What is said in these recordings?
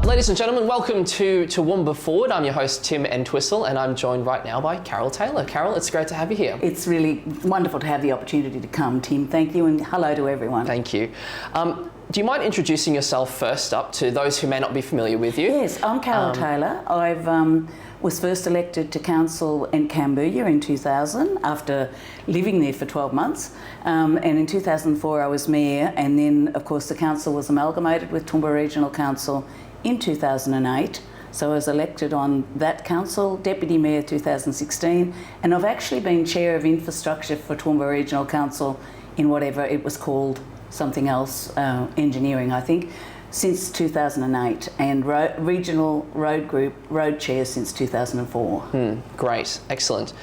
Ladies and gentlemen, welcome to Toowoomba Forward. I'm your host, Tim Entwistle, and I'm joined right now by Carol Taylor. Carol, it's great to have you here. It's really wonderful to have the opportunity to come, Tim. Thank you, and hello to everyone. Thank you. Do you mind introducing yourself first up to those who may not be familiar with you? Yes, I'm Carol Taylor. I was first elected to council in Cambodia in 2000 after living there for 12 months. And in 2004 I was mayor, and then of course the council was amalgamated with Toowoomba Regional Council in 2008. So I was elected on that council, Deputy Mayor 2016, and I've actually been Chair of Infrastructure for Toowoomba Regional Council in whatever it was called, something else, engineering I think, since 2008, and Regional Road Group Road Chair since 2004. Great, excellent.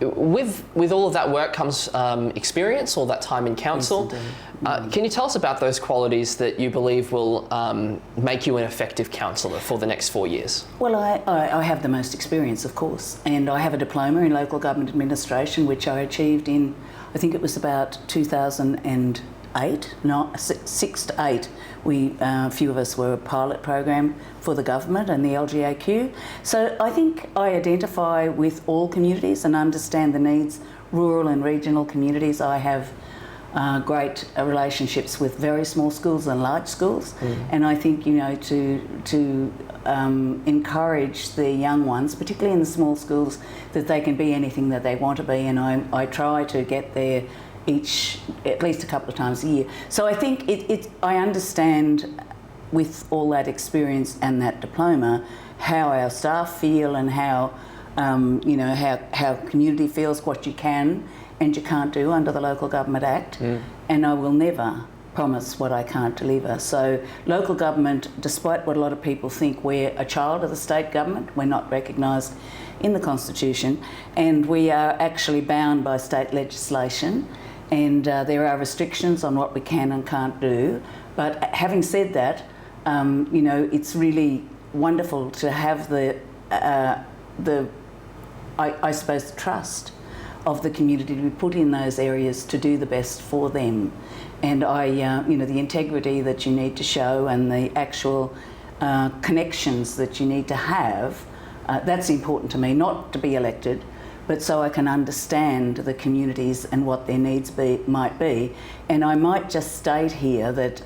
With all of that work comes experience, all that time in council. Yes, can you tell us about those qualities that you believe will make you an effective councillor for the next 4 years? Well, I have the most experience, of course, and I have a diploma in local government administration, which I achieved in, I think it was about 2008, no, 6 to 8. A few of us were a pilot program for the government and the LGAQ. So I think I identify with all communities and understand the needs, rural and regional communities. I have great relationships with very small schools and large schools, and I think, you know, to encourage the young ones, particularly in the small schools, that they can be anything that they want to be, and I try to get there at least a couple of times a year. So I think I understand, with all that experience and that diploma, how our staff feel and how how community feels, what you can and you can't do under the Local Government Act, and I will never promise what I can't deliver. So local government, despite what a lot of people think, we're a child of the state government. We're not recognised in the Constitution, and we are actually bound by state legislation, and there are restrictions on what we can and can't do. But having said that, it's really wonderful to have the trust of the community to be put in those areas to do the best for them. And the integrity that you need to show and the actual connections that you need to have, that's important to me, not to be elected, but so I can understand the communities and what their needs might be. And I might just state here that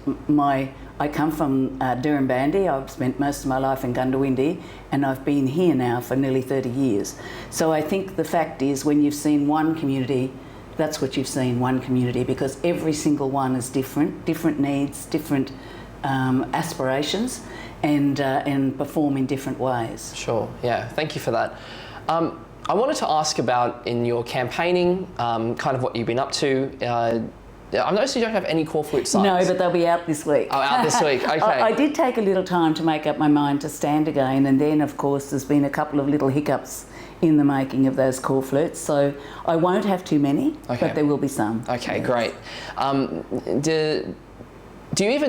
I come from Dirranbandi. I've spent most of my life in Gundawindi, and I've been here now for nearly 30 years. So I think the fact is, when you've seen one community, that's what you've seen, one community, because every single one is different needs, different aspirations, and perform in different ways. Sure, yeah, thank you for that. I wanted to ask about, in your campaigning, kind of what you've been up to. I've noticed you don't have any corflute signs. No, but they'll be out this week. Oh, out this week, okay. I did take a little time to make up my mind to stand again, and then of course there's been a couple of little hiccups in the making of those corflutes, so I won't have too many, but there will be some. Okay, yes. Great. Do you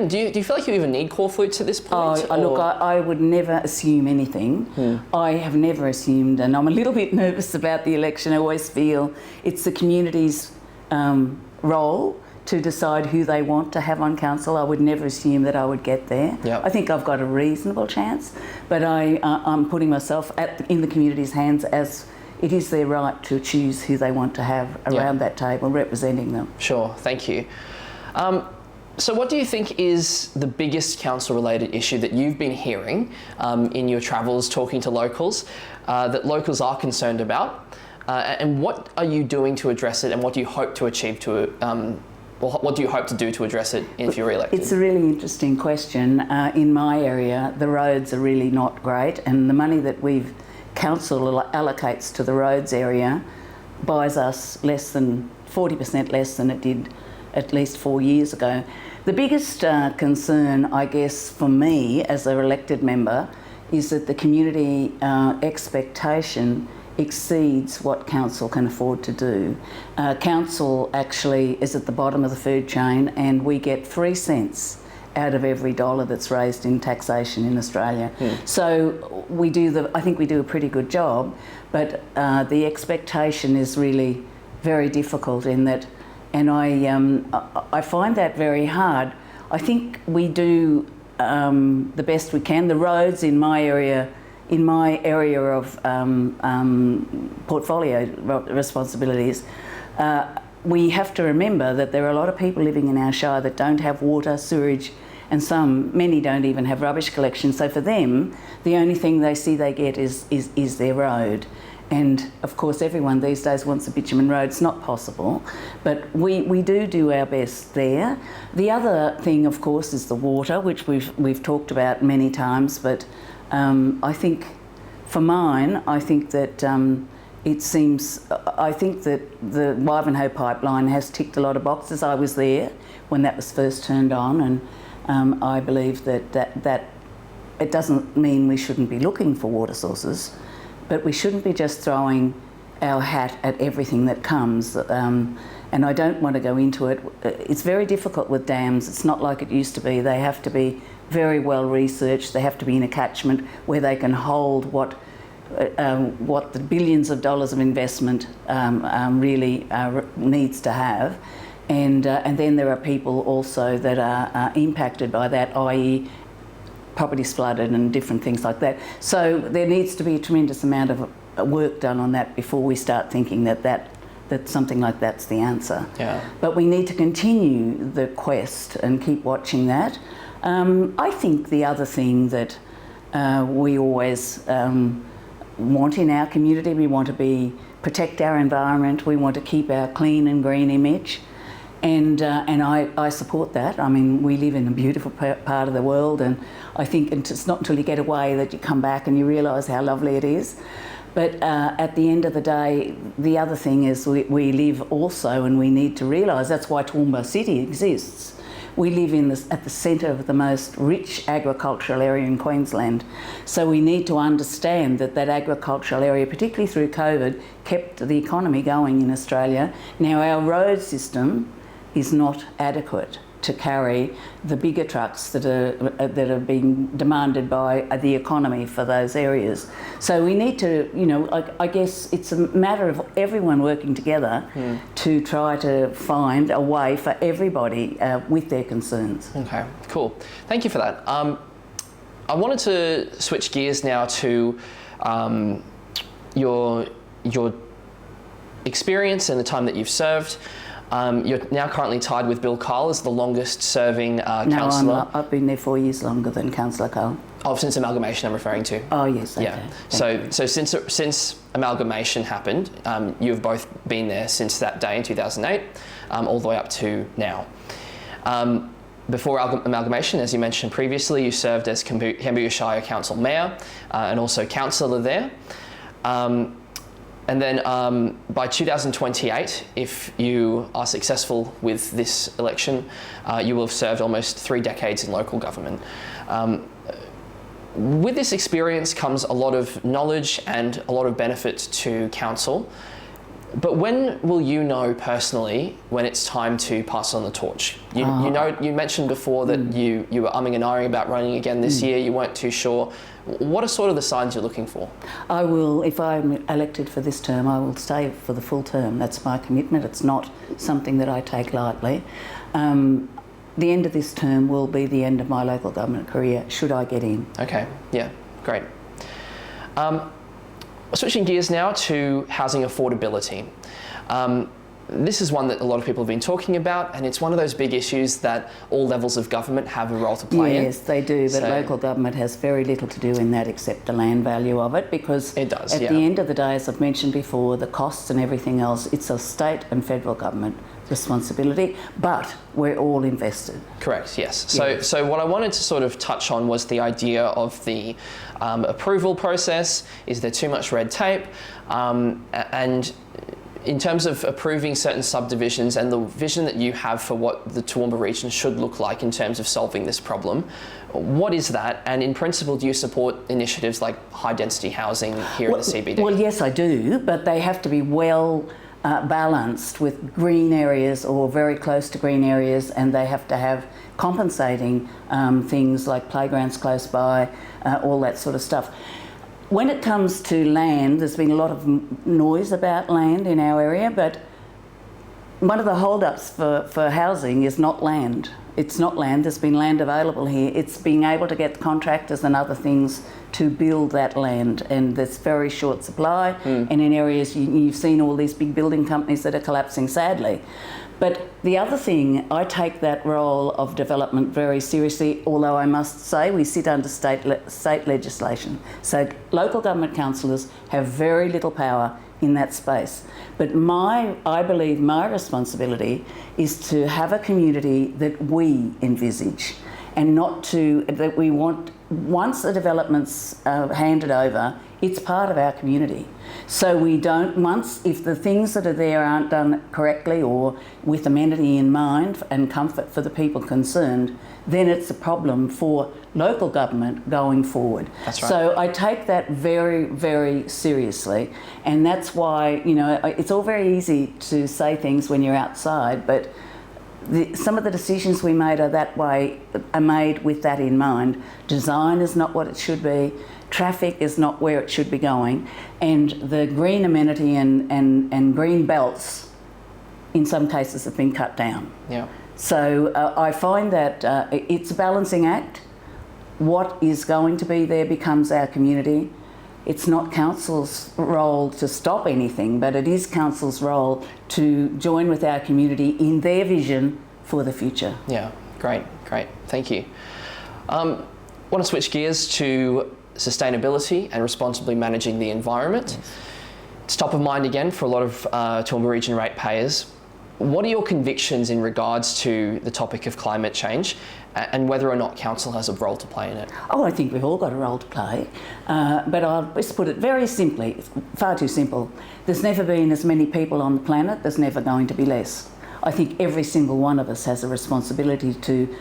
feel like you even need corflutes at this point? Look, I would never assume anything. I have never assumed, and I'm a little bit nervous about the election. I always feel it's the community's role to decide who they want to have on council. I would never assume that I would get there. Yep. I think I've got a reasonable chance, but I'm putting myself in the community's hands, as it is their right to choose who they want to have around that table representing them. Sure, thank you. So what do you think is the biggest council-related issue that you've been hearing in your travels talking to locals, that locals are concerned about? And what are you doing to address it, and what do you hope to achieve what do you hope to do to address it if you're elected? It's a really interesting question. In my area, the roads are really not great, and the money that council allocates to the roads area buys us less than 40% less than it did at least 4 years ago. The biggest concern, I guess, for me as an elected member is that the community expectation exceeds what council can afford to do. Council actually is at the bottom of the food chain, and we get 3 cents out of every dollar that's raised in taxation in Australia. So I think we do a pretty good job, but the expectation is really very difficult in that, and I find that very hard. I think we do the best we can. The roads in my area of portfolio responsibilities, we have to remember that there are a lot of people living in our shire that don't have water, sewerage, and many don't even have rubbish collection. So for them, the only thing they see they get is their road. And of course, everyone these days wants a bitumen road. It's not possible, but we do our best there. The other thing, of course, is the water, which we've talked about many times. But I think, for mine, I think that I think that the Wivenhoe pipeline has ticked a lot of boxes. I was there when that was first turned on, and I believe that it doesn't mean we shouldn't be looking for water sources, but we shouldn't be just throwing our hat at everything that comes. And I don't want to go into it. It's very difficult with dams. It's not like it used to be. They have to be very well researched. They have to be in a catchment where they can hold what the billions of dollars of investment really needs to have. And then there are people also that are impacted by that, i.e. properties flooded and different things like that. So there needs to be a tremendous amount of work done on that before we start thinking that something like that's the answer. Yeah. But we need to continue the quest and keep watching that. I think the other thing that we always want in our community, we want to protect our environment, we want to keep our clean and green image. And I support that. I mean, we live in a beautiful part of the world, and I think it's not until you get away that you come back and you realise how lovely it is. But at the end of the day, the other thing is we live also, and we need to realise that's why Toowoomba City exists. We live at the centre of the most rich agricultural area in Queensland. So we need to understand that agricultural area, particularly through COVID, kept the economy going in Australia. Now our road system is not adequate to carry the bigger trucks that are being demanded by the economy for those areas. So we need to, I guess it's a matter of everyone working together to try to find a way for everybody with their concerns. Okay, cool. Thank you for that. I wanted to switch gears now to your experience and the time that you've served. You're now currently tied with Bill Kyle as the longest serving councillor. No, I've been there 4 years longer than Councillor Kyle. Oh, since amalgamation I'm referring to. Oh yes, okay. Yeah. So since amalgamation happened, you've both been there since that day in 2008, all the way up to now. Before amalgamation, as you mentioned previously, you served as Cambodia Shire Council Mayor and also councillor there. And then by 2028, if you are successful with this election, you will have served almost 3 decades in local government. With this experience comes a lot of knowledge and a lot of benefit to council. But when will you know personally when it's time to pass on the torch? You mentioned before that you were umming and ahhing about running again this year. You weren't too sure. What are sort of the signs you're looking for? I will, if I'm elected for this term, I will stay for the full term. That's my commitment. It's not something that I take lightly. The end of this term will be the end of my local government career, should I get in. Okay, yeah, great. Switching gears now to housing affordability. This is one that a lot of people have been talking about, and it's one of those big issues that all levels of government have a role to play in. Yes, they do, but local government has very little to do in that except the land value of it, because it does, at the end of the day, as I've mentioned before, the costs and everything else, it's a state and federal government responsibility, but we're all invested. Correct, yes. So what I wanted to sort of touch on was the idea of the approval process. Is there too much red tape? And in terms of approving certain subdivisions and the vision that you have for what the Toowoomba region should look like in terms of solving this problem, what is that? And in principle, do you support initiatives like high density housing here in the CBD? Well, yes, I do, but they have to be well balanced with green areas or very close to green areas, and they have to have compensating things like playgrounds close by, all that sort of stuff. When it comes to land, there's been a lot of noise about land in our area, but one of the hold-ups for housing is not land. It's not land. There's been land available here. It's being able to get contractors and other things to build that land, and there's very short supply. And in areas you've seen all these big building companies that are collapsing sadly. But the other thing, I take that role of development very seriously, although I must say we sit under state legislation. So local government councillors have very little power in that space. But I believe my responsibility is to have a community that we envisage, and not that we want, once the development's handed over, it's part of our community. So we don't, if the things that are there aren't done correctly or with amenity in mind and comfort for the people concerned, then it's a problem for local government going forward. That's right. So I take that very, very seriously, and that's why, it's all very easy to say things when you're outside, but some of the decisions we made are made with that in mind. Design is not what it should be. Traffic is not where it should be going. And the green amenity and green belts, in some cases, have been cut down. Yeah. So I find that it's a balancing act. What is going to be there becomes our community. It's not council's role to stop anything, but it is council's role to join with our community in their vision for the future. Yeah, great. Thank you. I want to switch gears to sustainability and responsibly managing the environment. Yes. It's top of mind again for a lot of Toowoomba Region ratepayers. What are your convictions in regards to the topic of climate change and whether or not council has a role to play in it? Oh, I think we've all got a role to play, but I'll just put it very simply. It's far too simple. There's never been as many people on the planet, there's never going to be less. I think every single one of us has a responsibility to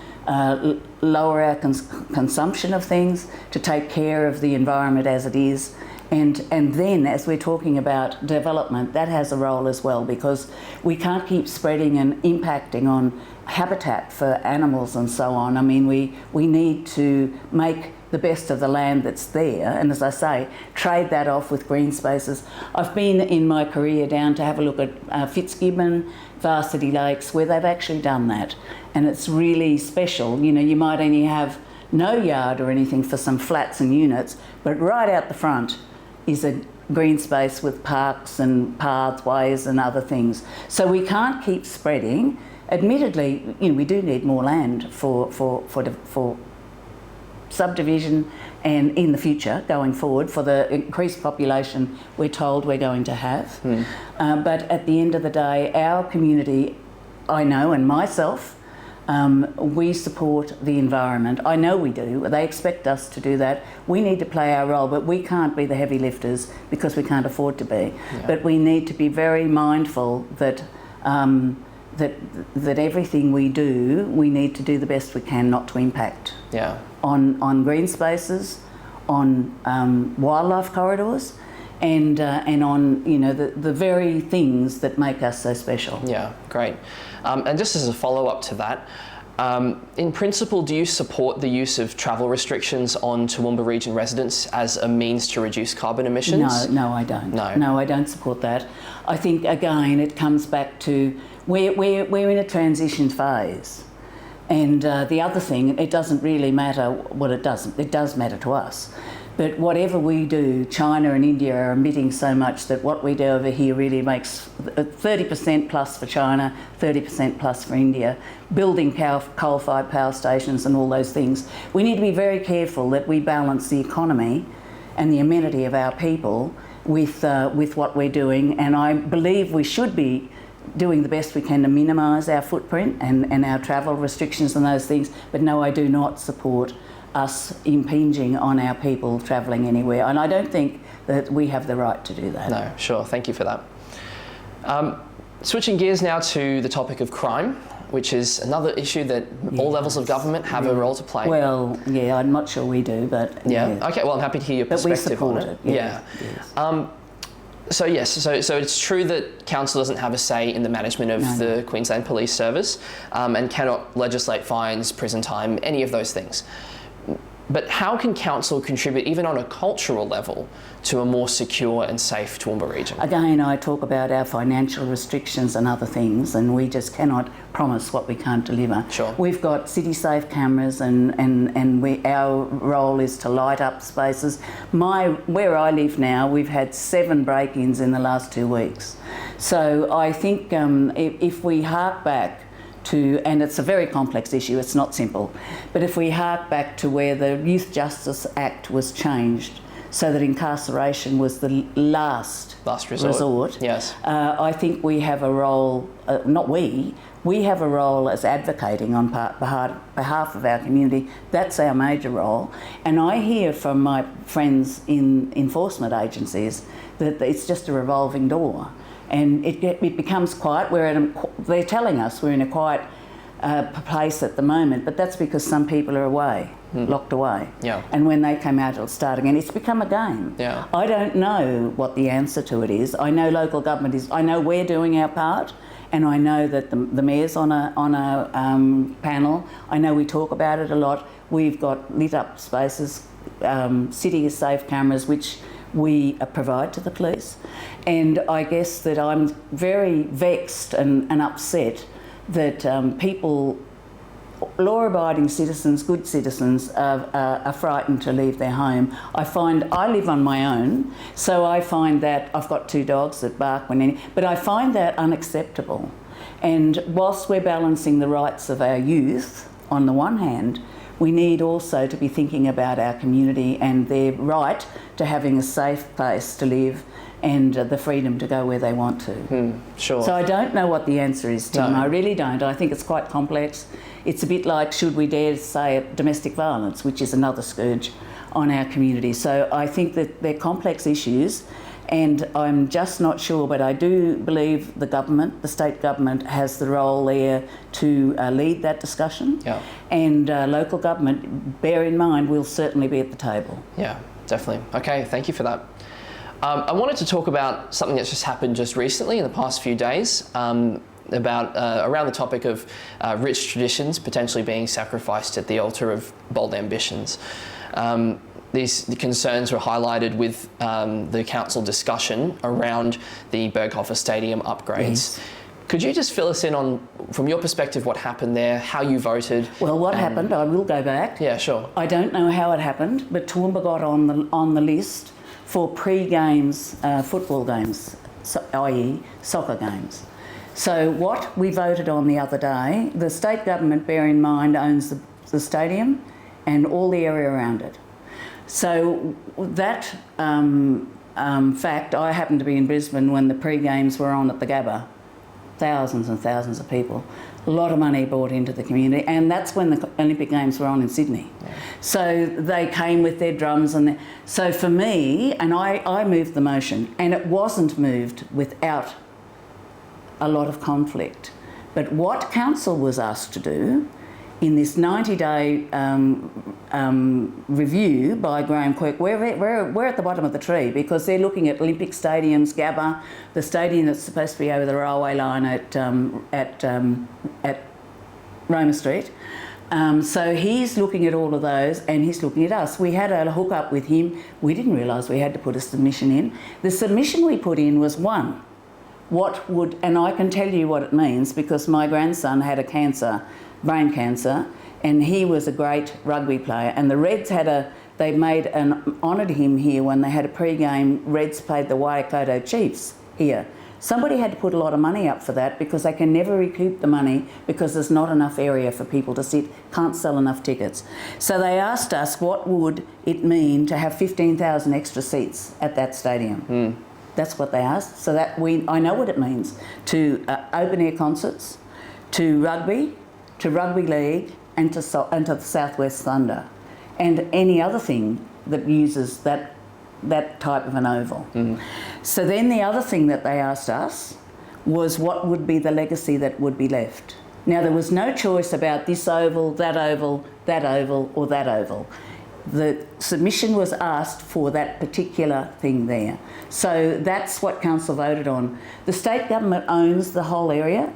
lower our consumption of things, to take care of the environment as it is, and then as we're talking about development, that has a role as well, because we can't keep spreading and impacting on habitat for animals and so on. I mean, we need to make the best of the land that's there, and as I say, trade that off with green spaces. I've been in my career down to have a look at Fitzgibbon, Varsity Lakes, where they've actually done that, and it's really special. You might only have no yard or anything for some flats and units, but right out the front is a green space with parks and pathways and other things. So we can't keep spreading. Admittedly, we do need more land for subdivision and in the future going forward for the increased population we're told we're going to have. But at the end of the day, our community, I know, and myself, we support the environment. I know we do. They expect us to do that. We need to play our role, but we can't be the heavy lifters because we can't afford to be. Yeah. But we need to be very mindful that that everything we do, we need to do the best we can not to impact on green spaces, on wildlife corridors, and on the very things that make us so special. Yeah, great. And just as a follow-up to that, in principle, do you support the use of travel restrictions on Toowoomba Region residents as a means to reduce carbon emissions? No, I don't. No, I don't support that. I think, again, it comes back to we're in a transition phase. And the other thing, it doesn't really matter what it does. It does matter to us. But whatever we do, China and India are emitting so much that what we do over here really makes 30% plus for China, 30% plus for India, building coal-fired power stations and all those things. We need to be very careful that we balance the economy and the amenity of our people with what we're doing. And I believe we should be doing the best we can to minimise our footprint and our travel restrictions and those things. But no, I do not support us impinging on our people travelling anywhere, and I don't think that we have the right to do that. No, sure, thank you for that. Switching gears now to the topic of crime, which is another issue that all levels of government have a role to play. Well, yeah, I'm not sure we do, but... Yeah, okay, well, I'm happy to hear your perspective on it. Yes. So it's true that council doesn't have a say in the management of the Queensland Police Service and cannot legislate fines, prison time, any of those things. But how can council contribute, even on a cultural level, to a more secure and safe Toowoomba region? Again, I talk about our financial restrictions and other things, and we just cannot promise what we can't deliver. Sure. We've got city safe cameras, and our role is to light up spaces. Where I live now, we've had 7 break-ins in the last 2 weeks. So I think if we hark back to, and it's a very complex issue, it's not simple, but if we hark back to where the Youth Justice Act was changed so that incarceration was the last resort. Yes. I think we have a role, we have a role as advocating on behalf of our community. That's our major role. And I hear from my friends in enforcement agencies that it's just a revolving door. And it becomes quiet. They're telling us we're in a quiet place at the moment, but that's because some people are away, locked away. Yeah. And when they come out, it'll start again. It's become a game. Yeah. I don't know what the answer to it is. I know local government is. I know we're doing our part, and I know that the mayor's on a panel. I know we talk about it a lot. We've got lit up spaces, city safe cameras, which we provide to the police. And I guess that I'm very vexed and upset that people, law-abiding citizens, good citizens, are frightened to leave their home. I live on my own, so I find that I've got 2 dogs that bark but I find that unacceptable. And whilst we're balancing the rights of our youth, on the one hand, we need also to be thinking about our community and their right to having a safe place to live and the freedom to go where they want to. Sure. So I don't know what the answer is, Tim. No. I really don't. I think it's quite complex. It's a bit like, should we dare say domestic violence, which is another scourge on our community. So I think that they're complex issues, and I'm just not sure, but I do believe the state government has the role there to lead that discussion. Yeah. And local government, bear in mind, will certainly be at the table. Yeah, definitely. Okay, thank you for that. I wanted to talk about something that's just happened just recently in the past few days, around the topic of rich traditions potentially being sacrificed at the altar of bold ambitions. The concerns were highlighted with the council discussion around the Berghofer Stadium upgrades. Yes. Could you just fill us in on, from your perspective, what happened there, how you voted? Well, what happened, I will go back. Yeah, sure. I don't know how it happened, but Toowoomba got on the list for pre-games football games, i.e. soccer games. So what we voted on the other day, the state government, bear in mind, owns the stadium and all the area around it. So that fact, I happened to be in Brisbane when the pre-games were on at the Gabba. Thousands and thousands of people. A lot of money brought into the community, and that's when the Olympic Games were on in Sydney. Yeah. So they came with their drums so for me, and I moved the motion, and it wasn't moved without a lot of conflict. But what council was asked to do in this 90-day review by Graham Quirk, we're at the bottom of the tree, because they're looking at Olympic stadiums, Gabba, the stadium that's supposed to be over the railway line at Roma Street. So he's looking at all of those, and he's looking at us. We had a hook up with him. We didn't realise we had to put a submission in. The submission we put in was one. And I can tell you what it means, because my grandson had brain cancer, and he was a great rugby player. And the Reds honoured him here when they had a pre-game. Reds played the Waikato Chiefs here. Somebody had to put a lot of money up for that, because they can never recoup the money because there's not enough area for people to sit, can't sell enough tickets. So they asked us what would it mean to have 15,000 extra seats at that stadium. That's what they asked. So I know what it means to open air concerts, to rugby league, and to the Southwest Thunder, and any other thing that uses that type of an oval. So then the other thing that they asked us was what would be the legacy that would be left. Now, there was no choice about this oval, that oval, that oval, or that oval. The submission was asked for that particular thing there. So that's what council voted on. The state government owns the whole area.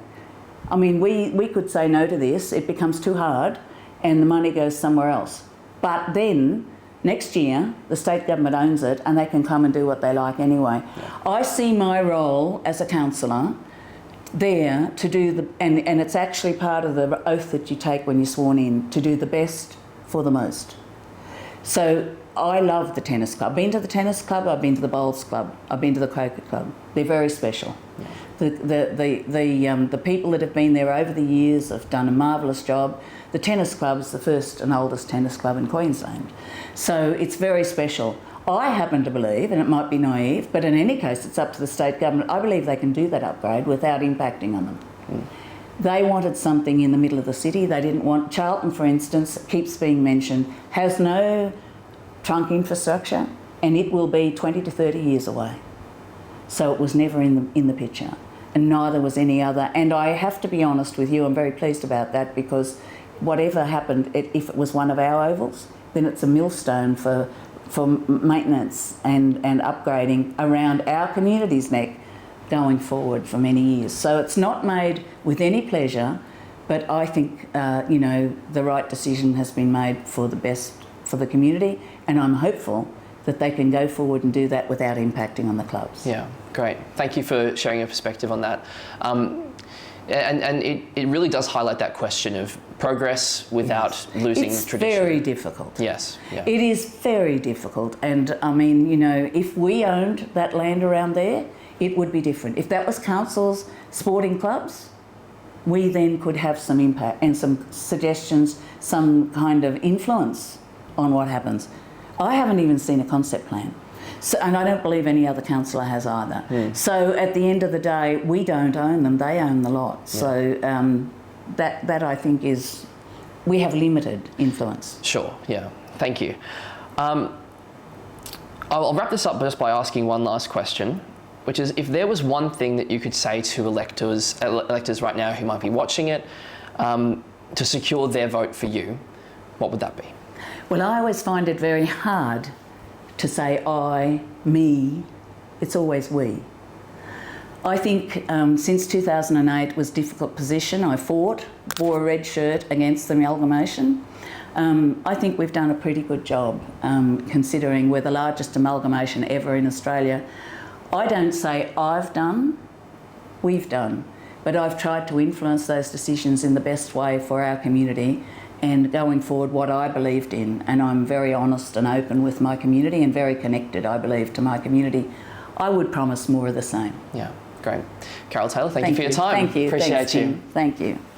I mean, we could say no to this, it becomes too hard, and the money goes somewhere else. But then next year, the state government owns it and they can come and do what they like anyway. Yeah. I see my role as a councillor there to do and it's actually part of the oath that you take when you're sworn in, to do the best for the most. So I love the tennis club. I've been to the tennis club, I've been to the bowls club, I've been to the croquet club. They're very special. Yeah. The people that have been there over the years have done a marvellous job. The tennis club is the first and oldest tennis club in Queensland. So it's very special. I happen to believe, and it might be naive, but in any case it's up to the state government, I believe they can do that upgrade without impacting on them. They wanted something in the middle of the city. They didn't want, Charlton for instance, keeps being mentioned, has no trunk infrastructure and it will be 20 to 30 years away. So it was never in the picture, and neither was any other. And I have to be honest with you, I'm very pleased about that, because whatever happened, if it was one of our ovals, then it's a millstone for maintenance and upgrading around our community's neck going forward for many years. So it's not made with any pleasure, but I think the right decision has been made for the best for the community, and I'm hopeful that they can go forward and do that without impacting on the clubs. Yeah, great. Thank you for sharing your perspective on that. And it really does highlight that question of progress without losing tradition. It's very difficult. Yes. Yeah. It is very difficult. And I mean, if we owned that land around there, it would be different. If that was council's sporting clubs, we then could have some impact and some suggestions, some kind of influence on what happens. I haven't even seen a concept plan. So, and I don't believe any other councillor has either. So at the end of the day, we don't own them, they own the lot. Yeah. So that I think is, we have limited influence. Sure, yeah, thank you. I'll wrap this up just by asking one last question, which is, if there was one thing that you could say to electors right now who might be watching it to secure their vote for you, what would that be? Well, I always find it very hard to say I, me. It's always we. I think since 2008 was a difficult position. I fought, wore a red shirt against the amalgamation. I think we've done a pretty good job considering we're the largest amalgamation ever in Australia. I don't say I've done, we've done, but I've tried to influence those decisions in the best way for our community and going forward what I believed in. And I'm very honest and open with my community and very connected, I believe, to my community. I would promise more of the same. Yeah, great. Carol Taylor, thank you for your time. Thank you. Appreciate Thanks, you. Tim. Thank you.